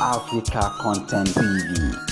Africa Content TV.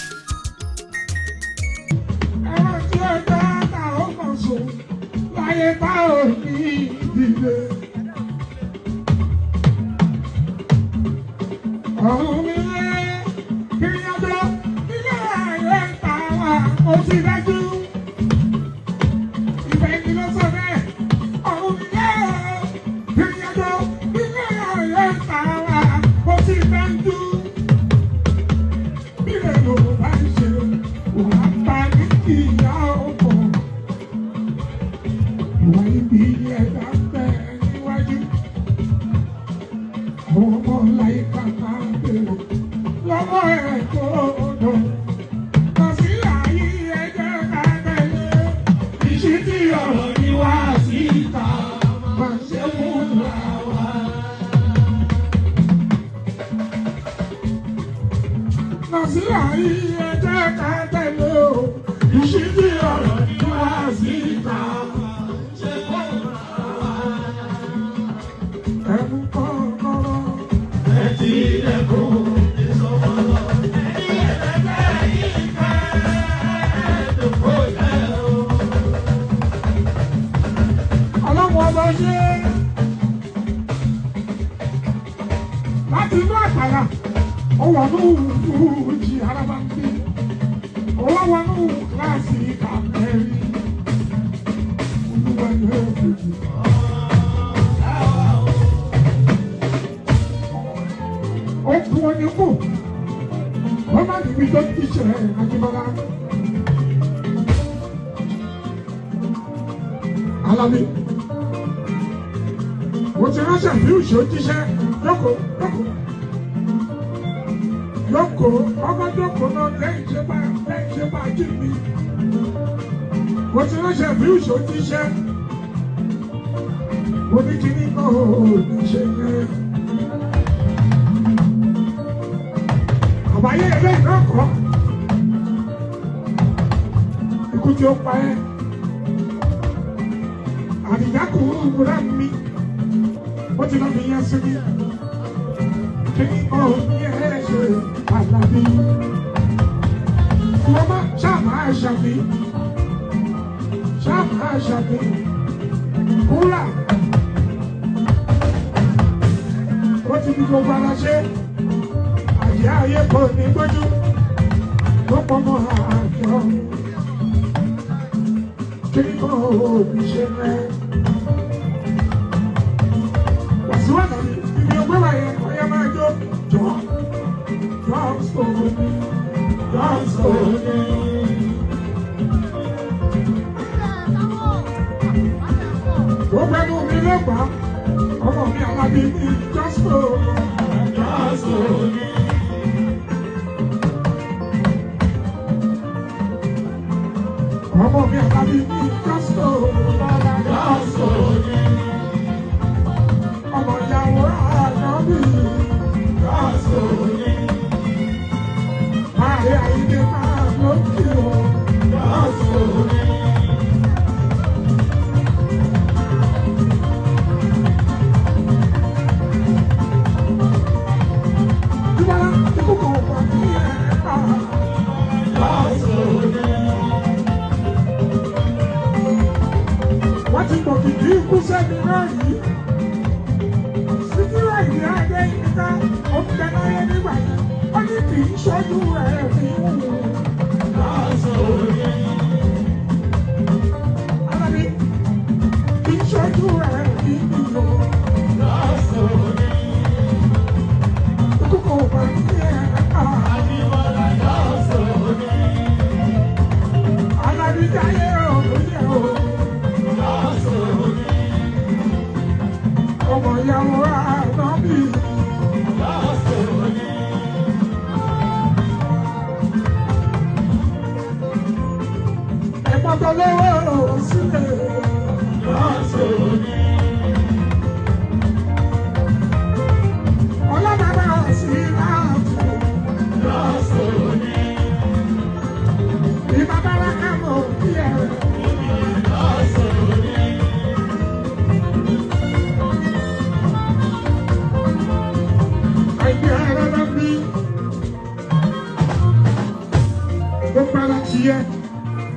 yẹ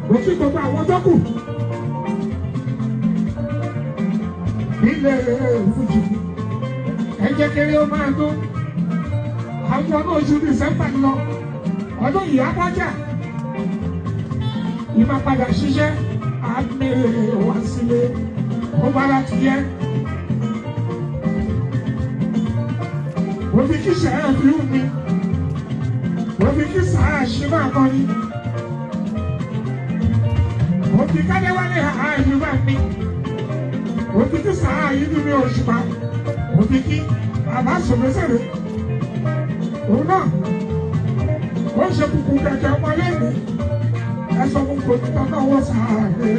kò kí gbogbo àwọn tó kù nílẹ̀ Fújì ẹ jẹ́ kéré ó máa tó àwọn ọmọ oṣù December lọ ọdún yìí abájà ìmọ̀ padà ṣiṣẹ́ àmì wá sílé ó bá láti yẹ òbí kí sẹ́yìn fi hù mí òbí kí sàá ṣe máa kọ́ ni òbí kádéwálé àìlú bá mi òbí kí sàá yìí ní mi òṣùpá òbí kí àbá sọ̀rọ̀sẹ̀rẹ̀ òun náà ó ṣe kúkú kẹ̀kẹ́ ọmọlẹ́ni ẹ̀sọ́ fún kòtò náà wọ́n sàárè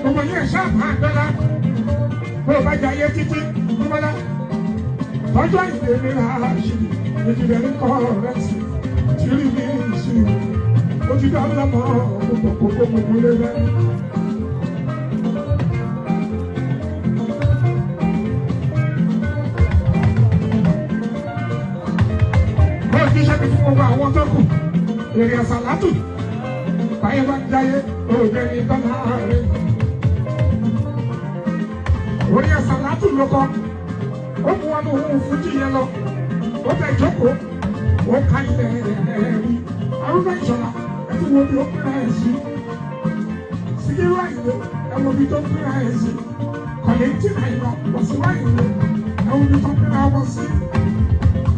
ọmọ yẹn ṣáàpá àgbẹ́lá bó bá jẹ ayé títí nímọ́lá tọ́jú àìdè mi là á ṣe ìjìnlẹ̀ ní kọ́ rẹ̀ sí tìrì mi sí ó ti dá lọ́mọ gbogbo lé rẹ̀. bó ti ṣe fi fún gbogbo àwọn tó kù èrè àsàlátù báyé bá ń jáyé òde ní tọ́lá rẹ̀. orí àsàlátù ló kọ́ ó mú wọn lóhùn Fújì yẹn lọ ó tẹ jókòó ó ká ilẹ̀ rí arúgbó ìṣọ̀lá ẹtú wo bí ó pínra ẹ̀ sí Síkírù Àyìndé ẹ wo bí tó pínra ẹ̀ sí Kọ̀lẹ́tì Àyìnlá Wasiu Àyìndé ẹ wo bí tó pínra wọn sí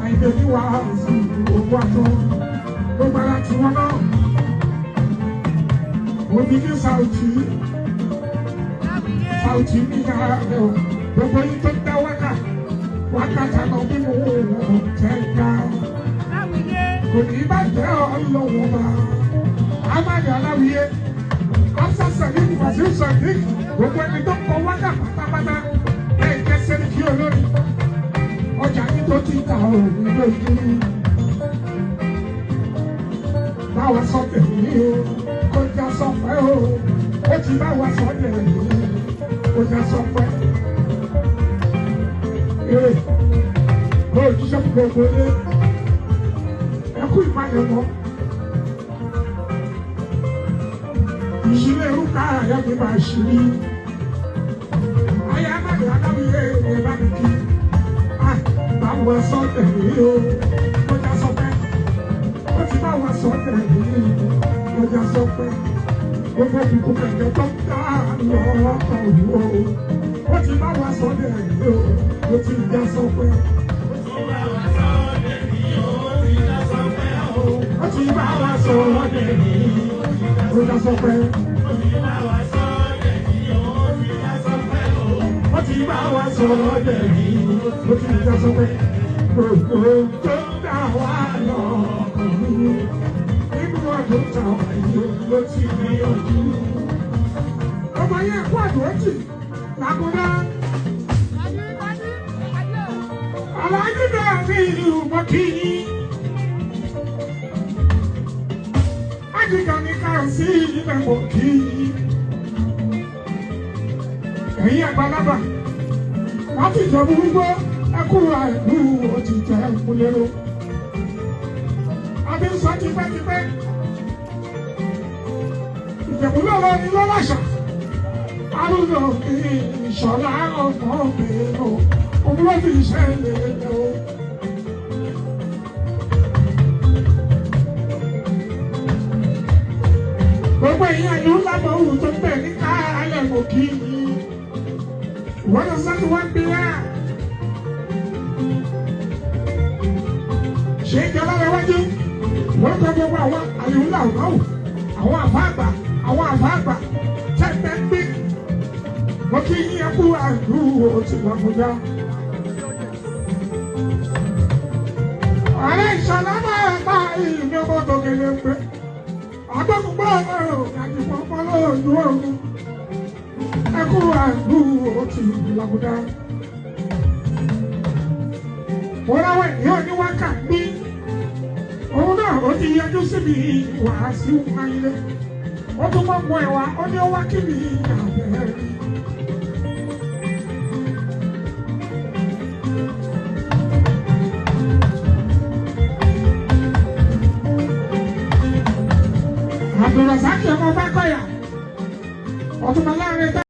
Àyìndé ní wàásù òwò àtọ ló gbára tí wọn náà òbí kí Saoty ní yàrá rẹ o gbogbo yìí tó dá wákàtí àná bí mo tẹ̀ ká kò ní bàjẹ́ ọlọ́wọ́ bá Amadi Aláwìyé ọ̀sán ní Wasiu Sadiq gbogbo ẹni tó kọ wákà pátápátá lẹ́yìn kẹsẹ́ ní kí olórí ọjà ní tó ti ta òun lójú báwa sọ tèmi o kó já sọ pé o ó ti báwa sọ tèmi kó já sọ pé ó jíṣẹ́ gbogbo lé ẹkú ìpalẹ̀mọ́ ìṣílẹ̀ irúkà ayé mi máa ṣírí ayé Amadi Aláwìyé ẹ̀ bá mi kí báwa sọ tèmi o kó já sọ pé ó ti báwa sọ tèmi kó já sọ pé gbogbo kùkù kẹ̀kẹ́ tó ń dá lọ ọkọ̀ òwò ó ti báwa sọ tèmi o ó ti já sọ pé. Ó ti bá wa sọ ọ́dẹ̀ ní ó já sọ pé. Ó ti bá wa sọ ọ́dẹ̀ ní ó ti já sọ pé. Gbogbo tó ń dá wa lọ nínú ọdún táwọn yìí ló ti ní ojú. Ọmọ yẹn kó àdúrótì lágúndá. Aláàjì náà ní ìlú Mọ́kìyí. Ájíkà ní káàsì ilẹ̀ Mọ́kìyí. Ẹ̀yin àgbàlagbà, wọ́n ti jọ gbogbo ẹkùnrin àìlú òtítẹ́ ìmúlẹ́rọ. Adé sọ tipẹ́tipẹ́. Ìjẹ̀bú lọ́rọ̀ ni lọ́láṣà. Arúgbó ní Ìṣọ̀lá ọmọ obìnrin o. Òwúrọ̀ fi ìṣẹ̀lẹ̀ o. Gbogbo èèyàn ìlú lábọ̀ òun tó ń bẹ̀ ní káàlẹ̀ Mọ́kìyí. Ìwọ́n lọ sọ́dún wá gbé wá. Ṣé ìjọba rẹ̀ wájú? Wọ́n kọ́ gbogbo àwọn àlùhùlà ọ̀gáwò, àwọn àfáàgbà tẹ́tẹ́ ń gbé. Mọ́kìyí ẹkú àìlú òtí Àbújá. Ààrẹ Ìṣọ̀lá máa bá ìlú ọmọ tòkèlè pé agbẹ́kùngbọ́ ọ̀rọ̀ àjùmọ̀pọ̀ lóòjú ọ̀run ẹkú àìlú òtí Àbújá. Wọ́n láwọn ènìyàn ní wákà ní òun náà ó ti yẹjú síbi Wasiu Àyìndé. Ó tún mọ́ mọ́ ẹ̀wà ó ní ó wá kí ni àbẹ̀rẹ̀. Abdulrasaq ọmọ Bákọ̀yà. Ọ̀túnba láàrin